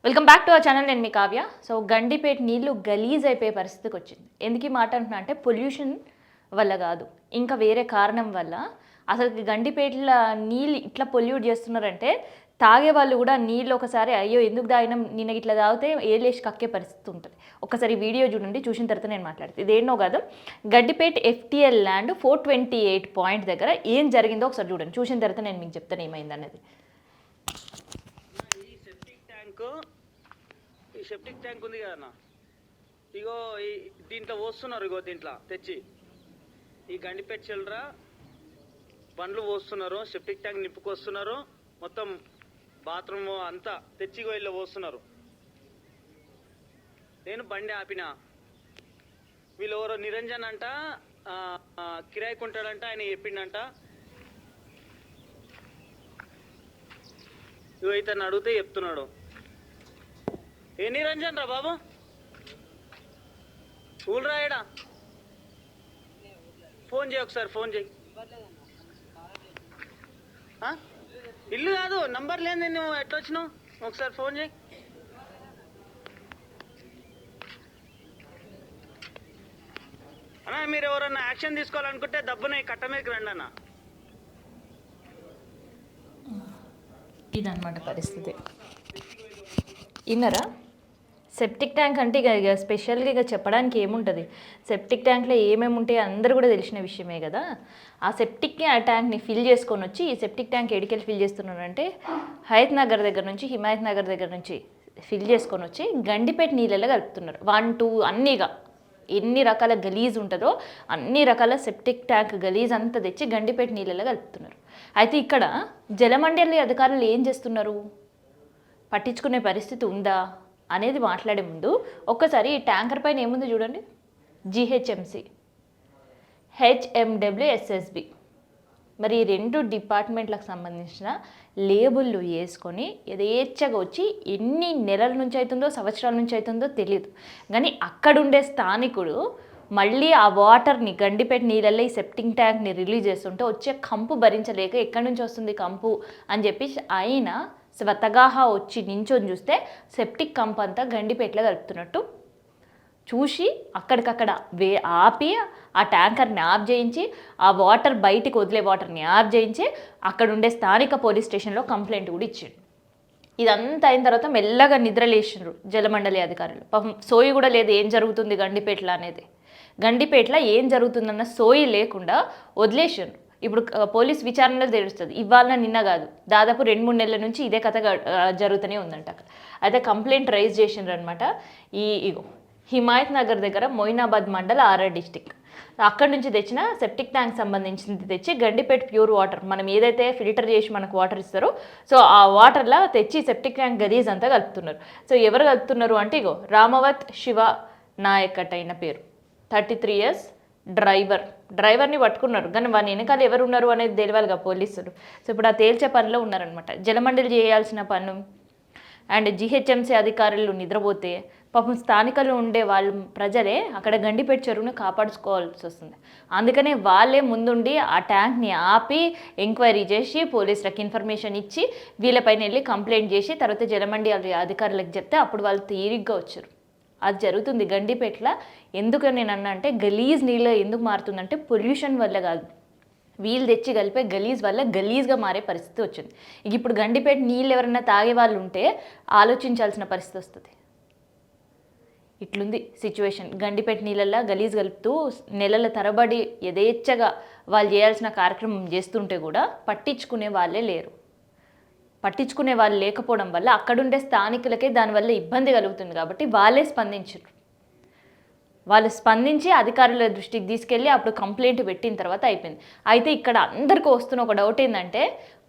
Welcome back to our channel. నేను మీ Kavya. So Gandipet నీళ్లు గలీజ్ అయిపోయే పరిస్థితికి వచ్చింది. ఎందుకు ఈ మాట అంటున్నా అంటే పొల్యూషన్ వల్ల కాదు, ఇంకా వేరే కారణం వల్ల. అసలు గండిపేటల నీళ్ళు ఇట్లా పొల్యూట్ చేస్తున్నారంటే తాగే వాళ్ళు కూడా నీళ్ళు ఒకసారి అయ్యో ఎందుకు తాగినాం నిన్న ఇట్లా తాగితే ఏలేసి కక్కే పరిస్థితి ఉంటుంది. ఒకసారి వీడియో చూడండి, చూసిన తర్వాత నేను మాట్లాడుతాను. ఇదేనో కాదు, గడ్డిపేట FTL ల్యాండ్ 428 పాయింట్ దగ్గర ఏం జరిగిందో ఒకసారి చూడండి. చూసిన తర్వాత నేను మీకు చెప్తాను ఏమైంది అన్నది. ఈ సెప్టిక్ ట్యాంక్ ఉంది కదన్నా, ఇగో దీంట్లో పోస్తున్నారు. ఇగో దీంట్లో తెచ్చి ఈ గండిపేట చిల్లర బండ్లు పోస్తున్నారు, సెప్టిక్ ట్యాంక్ నింపుకొస్తున్నారు, మొత్తం బాత్రూమ్ అంతా తెచ్చి ఇల్లు పోస్తున్నారు. నేను బండి ఆపిన. వీళ్ళు ఎవరో నిరంజన్ అంట, కిరాయికుంటాడంట, ఆయన చెప్పిండంట. ఇగో ఇతను అడిగితే చెప్తున్నాడు. ఏ నిరంజన్ రా బాబు, ఊళ్ళు రాయడా, ఫోన్ చేయి ఒకసారి, ఫోన్ చేయి. ఇల్లు కాదు, నంబర్ లేదు, నువ్వు ఎట్లా వచ్చినావు, ఒకసారి ఫోన్ చేయి. అన్నా మీరు ఎవరన్నా యాక్షన్ తీసుకోవాలనుకుంటే దబ్బున కట్ట మీదకి రండి అన్న. ఇదన్నమాట పరిస్థితి. ఇన్నరా సెప్టిక్ ట్యాంక్ అంటే ఇక స్పెషల్గా ఇక చెప్పడానికి ఏముంటుంది. సెప్టిక్ ట్యాంక్లో ఏమేమి ఉంటాయో అందరూ కూడా తెలిసిన విషయమే కదా. ఆ సెప్టిక్ని ఆ ట్యాంక్ని ఫిల్ చేసుకొని వచ్చి, ఈ సెప్టిక్ ట్యాంక్ ఎడికెళ్ళి ఫిల్ చేస్తున్నారంటే హయత్ నగర్ దగ్గర నుంచి, హిమాయత్ నగర్ దగ్గర నుంచి ఫిల్ చేసుకొని వచ్చి గండిపేట నీళ్ళలో కలుపుతున్నారు. 1, 2 అన్నీగా ఎన్ని రకాల గలీజ్ ఉంటుందో అన్ని రకాల సెప్టిక్ ట్యాంక్ గలీజ్ అంతా తెచ్చి గండిపేట నీళ్ళలో కలుపుతున్నారు. అయితే ఇక్కడ జలమండలి అధికారులు ఏం చేస్తున్నారు, పట్టించుకునే పరిస్థితి ఉందా అనేది మాట్లాడే ముందు ఒక్కసారి ఈ ట్యాంకర్ పైన ఏముందో చూడండి. GHMC, HMWSSB. మరి ఈ 2 డిపార్ట్మెంట్లకు సంబంధించిన లేబుల్లు వేసుకొని యథేచ్ఛగా వచ్చి ఎన్ని నెలల నుంచి అవుతుందో సంవత్సరాల నుంచి అవుతుందో తెలియదు, కానీ అక్కడుండే స్థానికుడు మళ్ళీ ఆ వాటర్ని గండిపేట నీళ్ళల్లో ఈ సెప్టింగ్ ట్యాంక్ని రిలీజ్ చేస్తుంటే వచ్చే కంపు భరించలేక ఎక్కడి నుంచి వస్తుంది కంపు అని చెప్పి ఆయన స్వతగాహా వచ్చి నించొని చూస్తే సెప్టిక్ కంప్ అంతా గండిపేటలో కలుపుతున్నట్టు చూసి అక్కడికక్కడ ఆపి ఆ ట్యాంకర్ని ఆఫ్ చేయించి ఆ వాటర్ బయటికి వదిలే వాటర్ని ఆఫ్ చేయించి అక్కడ ఉండే స్థానిక పోలీస్ స్టేషన్లో కంప్లైంట్ కూడా ఇచ్చాడు. ఇదంతా అయిన తర్వాత మెల్లగా నిద్రలేసినారు జలమండలి అధికారులు. పాపం సోయి కూడా లేదు ఏం జరుగుతుంది గండిపేటలో అనేది. గండిపేటలో ఏం జరుగుతుందన్న సోయి లేకుండా వదిలేసారు. ఇప్పుడు పోలీస్ విచారణలో తెలుస్తుంది. ఇవాళ నిన్న కాదు, దాదాపు 2-3 నెలల నుంచి ఇదే కథ జరుగుతూనే ఉందంట. అయితే కంప్లైంట్ రైజ్ చేసిండ్రు అనమాట. ఇగో హిమాయత్ నగర్ దగ్గర మొయినాబాద్ మండల్ RR డిస్టిక్ అక్కడి నుంచి తెచ్చిన సెప్టిక్ ట్యాంక్ సంబంధించింది తెచ్చి గండిపేట ప్యూర్ వాటర్ మనం ఏదైతే ఫిల్టర్ చేసి మనకు వాటర్ ఇస్తారో సో ఆ వాటర్లా తెచ్చి సెప్టిక్ ట్యాంక్ గలీజ్ అంతా కలుపుతున్నారు. సో ఎవరు కలుపుతున్నారు అంటే ఇగో రామవత్ శివ నాయక్ అట్ అయిన పేరు, 33 years, డ్రైవర్ని పట్టుకున్నారు. కానీ వాని వెనకాల ఎవరు ఉన్నారు అనేది తెలియాలిగా పోలీసులు. సో ఇప్పుడు ఆ తేల్చే పనిలో ఉన్నారనమాట. జలమండలి చేయాల్సిన పన్ను అండ్ GHMC అధికారులు నిద్రపోతే పాపం స్థానికలు ఉండే వాళ్ళు ప్రజలే అక్కడ గండిపేట చెరువును కాపాడుకోవాల్సి వస్తుంది. అందుకనే వాళ్ళే ముందుండి ఆ ట్యాంక్ని ఆపి ఎంక్వైరీ చేసి పోలీసులకు ఇన్ఫర్మేషన్ ఇచ్చి వీళ్ళపైన వెళ్ళి కంప్లైంట్ చేసి తర్వాత జలమండలి అధికారులకు చెప్తే అప్పుడు వాళ్ళు తీరిగ్గా వచ్చారు. అది జరుగుతుంది గండిపేటలో. ఎందుకు నేను అన్నా అంటే గలీజ్ నీళ్ళు ఎందుకు మారుతుందంటే పొల్యూషన్ వల్ల కాదు, వీళ్ళు తెచ్చి కలిపే గలీజ్ వల్ల గలీజ్గా మారే పరిస్థితి వచ్చింది. ఇప్పుడు గండిపేట నీళ్ళు ఎవరైనా తాగే వాళ్ళు ఉంటే ఆలోచించాల్సిన పరిస్థితి వస్తుంది. ఇట్లుంది సిచ్యువేషన్. గండిపేట నీళ్ళల్లో గలీజ్ కలుపుతూ నెలల తరబడి యథేచ్ఛగా వాళ్ళు చేయాల్సిన కార్యక్రమం చేస్తుంటే కూడా పట్టించుకునే వాళ్ళే లేరు. పట్టించుకునే వాళ్ళు లేకపోవడం వల్ల అక్కడుండే స్థానికులకే దానివల్ల ఇబ్బంది కలుగుతుంది. కాబట్టి వాళ్ళే స్పందించారు. వాళ్ళు స్పందించి అధికారుల దృష్టికి తీసుకెళ్ళి అప్పుడు కంప్లైంట్ పెట్టిన తర్వాత అయిపోయింది. అయితే ఇక్కడ అందరికీ వస్తున్న ఒక డౌట్ ఏంటంటే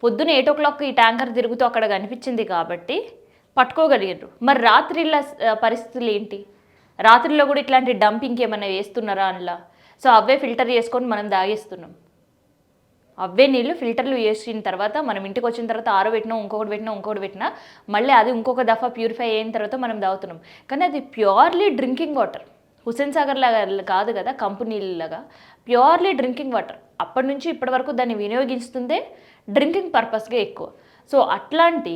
పొద్దున 8 o'clock ఈ ట్యాంకర్ తిరుగుతూ అక్కడ కనిపించింది కాబట్టి పట్టుకోగలిగారు. మరి రాత్రిళ్ళ పరిస్థితులు ఏంటి? రాత్రిలో కూడా ఇట్లాంటి డంపింగ్ ఏమైనా వేస్తున్నారా అందులో? సో అవే ఫిల్టర్ చేసుకొని మనం తాగేస్తున్నాం. అవే నీళ్ళు ఫిల్టర్లు వేసిన తర్వాత మనం ఇంటికి వచ్చిన తర్వాత ఆరో పెట్టినా ఇంకొకటి పెట్టినా మళ్ళీ అది ఇంకొక దఫా ప్యూరిఫై అయిన తర్వాత మనం తాగుతున్నాం. కానీ అది purely drinking water. Hussain Sagar లాగా కాదు కదా, కంపు నీళ్ళలాగా ప్యూర్లీ డ్రింకింగ్ వాటర్. అప్పటి నుంచి ఇప్పటి వరకు దాన్ని వినియోగిస్తుందే డ్రింకింగ్ పర్పస్గా ఎక్కువ. సో అట్లాంటి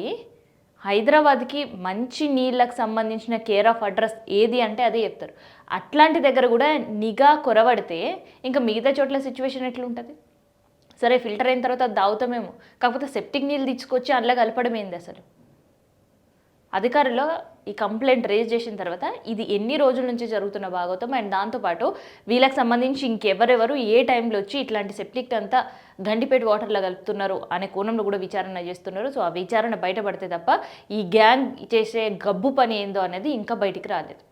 హైదరాబాద్కి మంచి నీళ్ళకి సంబంధించిన కేర్ ఆఫ్ అడ్రస్ ఏది అంటే అదే చెప్తారు. అట్లాంటి దగ్గర కూడా నిఘా కొరవడితే ఇంకా మిగతా చోట్ల సిచ్యువేషన్ ఎట్లుంటుంది? సరే ఫిల్టర్ అయిన తర్వాత అది తాగుతామేమో, కాకపోతే సెప్టిక్ నీళ్ళు తీసుకొచ్చి అందులో కలపడం ఏంది అసలు? అధికారులు ఈ కంప్లైంట్ రేజ్ చేసిన తర్వాత ఇది ఎన్ని రోజుల నుంచి జరుగుతున్న భాగవతం, అండ్ దాంతోపాటు వీళ్ళకి సంబంధించి ఇంకెవరెవరు ఏ టైంలో వచ్చి ఇట్లాంటి సెప్టిక్ అంతా గండిపేట వాటర్లో కలుపుతున్నారు అనే కోణంలో కూడా విచారణ చేస్తున్నారు. సో ఆ విచారణ బయటపడితే తప్ప ఈ గ్యాంగ్ చేసే గబ్బు పని ఏందో అనేది ఇంకా బయటికి రాలేదు.